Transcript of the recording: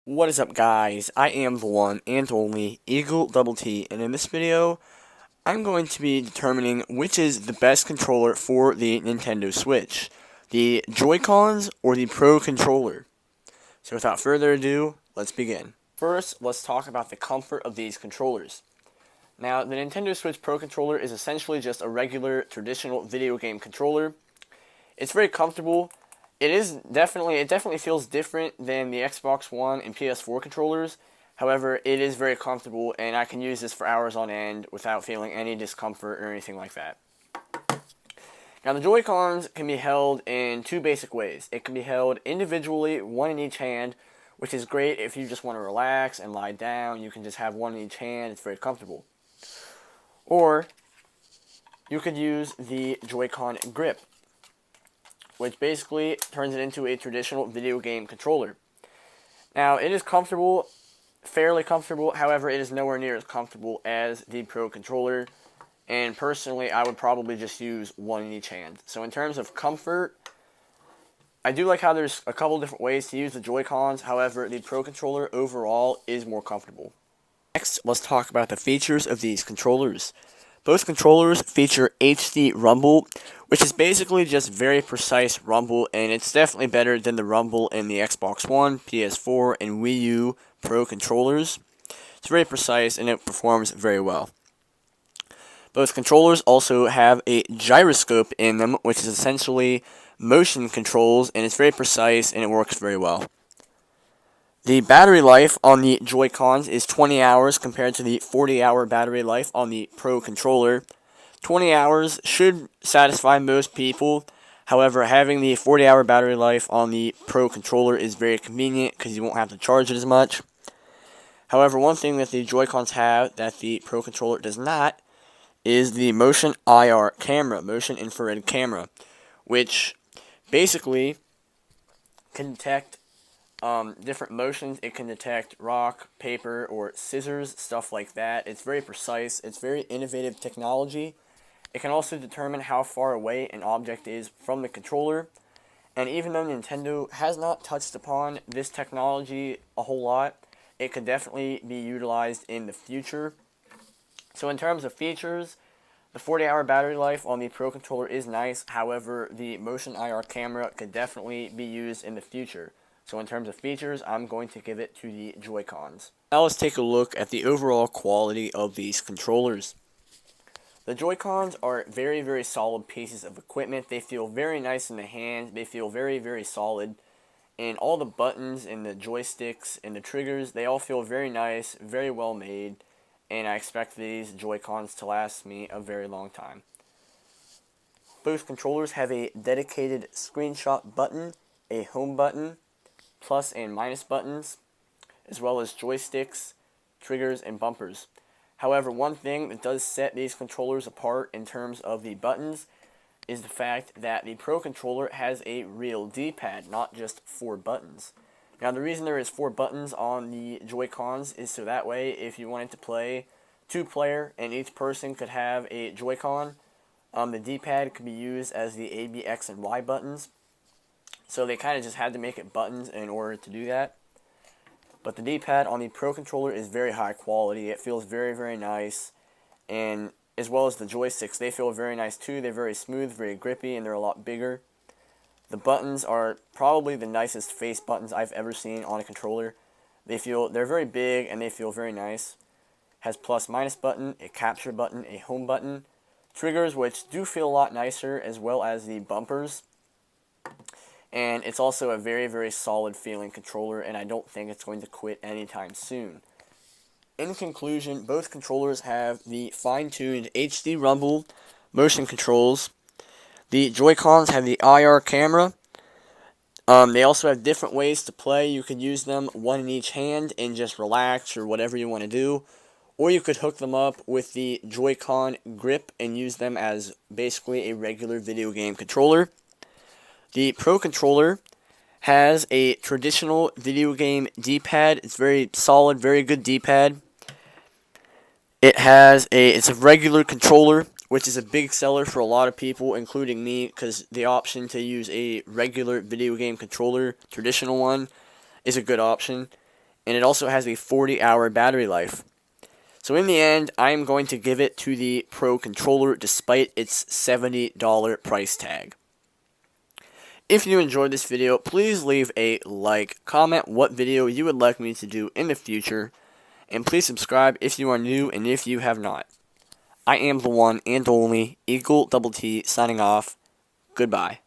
What is up, guys? I am the one and only Eagle Double T, and in this video, I'm going to be determining which is the best controller for the Nintendo Switch, the Joy-Cons or the Pro Controller. So without further ado, let's begin. First, let's talk about the comfort of these controllers. Now, the Nintendo Switch Pro Controller is essentially just a regular, traditional video game controller. It's very comfortable. It definitely feels different than the Xbox One and PS4 controllers. However, it is very comfortable, and I can use this for hours on end without feeling any discomfort or anything like that. Now, the Joy-Cons can be held in two basic ways. It can be held individually, one in each hand, which is great if you just want to relax and lie down. You can just have one in each hand. It's very comfortable. Or you could use the Joy-Con grip, which basically turns it into a traditional video game controller. Now, it is comfortable, fairly comfortable. However, it is nowhere near as comfortable as the Pro Controller. And personally, I would probably just use one in each hand. So in terms of comfort, I do like how there's a couple different ways to use the Joy-Cons. However, the Pro Controller overall is more comfortable. Next, let's talk about the features of these controllers. Both controllers feature HD rumble, which is basically just very precise rumble, and it's definitely better than the rumble in the Xbox One, PS4, and Wii U Pro controllers. It's very precise and it performs very well. Both controllers also have a gyroscope in them, which is essentially motion controls, and it's very precise and it works very well. The battery life on the Joy-Cons is 20 hours compared to the 40-hour battery life on the Pro Controller. 20 hours should satisfy most people. However, having the 40-hour battery life on the Pro Controller is very convenient because you won't have to charge it as much. However, one thing that the Joy-Cons have that the Pro Controller does not is the motion IR camera, motion infrared camera, which basically can detect different motions. It can detect rock, paper, or scissors, stuff like that. It's very precise. It's very innovative technology. It can also determine how far away an object is from the controller. And even though Nintendo has not touched upon this technology a whole lot, it could definitely be utilized in the future. So in terms of features, the 40-hour battery life on the Pro Controller is nice. However, the motion IR camera could definitely be used in the future. So in terms of features, I'm going to give it to the Joy-Cons. Now let's take a look at the overall quality of these controllers. The Joy-Cons are very, very solid pieces of equipment. They feel very nice in the hand. They feel very, very solid. And all the buttons and the joysticks and the triggers, they all feel very nice, very well made. And I expect these Joy-Cons to last me a very long time. Both controllers have a dedicated screenshot button, a home button, plus and minus buttons, as well as joysticks, triggers, and bumpers. However, one thing that does set these controllers apart in terms of the buttons is the fact that the Pro Controller has a real D-pad, not just 4 buttons. Now, the reason there is 4 buttons on the Joy-Cons is so that way, if you wanted to play 2-player and each person could have a Joy-Con, the D-pad could be used as the A, B, X, and Y buttons. So they kind of just had to make it buttons in order to do that. But the D-pad on the Pro Controller is very high quality. It feels very, very nice. And as well as the joysticks, they feel very nice too. They're very smooth, very grippy, and they're a lot bigger. The buttons are probably the nicest face buttons I've ever seen on a controller. They're very big and they feel very nice. Has plus minus button, a capture button, a home button, triggers which do feel a lot nicer, as well as the bumpers. And it's also a very, very solid feeling controller, and I don't think it's going to quit anytime soon. In conclusion, both controllers have the fine-tuned HD rumble motion controls. The Joy-Cons have the IR camera. They also have different ways to play. You could use them one in each hand and just relax or whatever you want to do. Or you could hook them up with the Joy-Con grip and use them as basically a regular video game controller. The Pro Controller has a traditional video game D-pad. It's very solid, very good D-pad. It's a regular controller, which is a big seller for a lot of people, including me, because the option to use a regular video game controller, traditional one, is a good option. and it also has a 40-hour battery life. So in the end, I am going to give it to the Pro controller despite its $70 price tag. If you enjoyed this video, please leave a like, comment what video you would like me to do in the future, and please subscribe if you are new and if you have not. I am the one and only Eagle Double T signing off. Goodbye.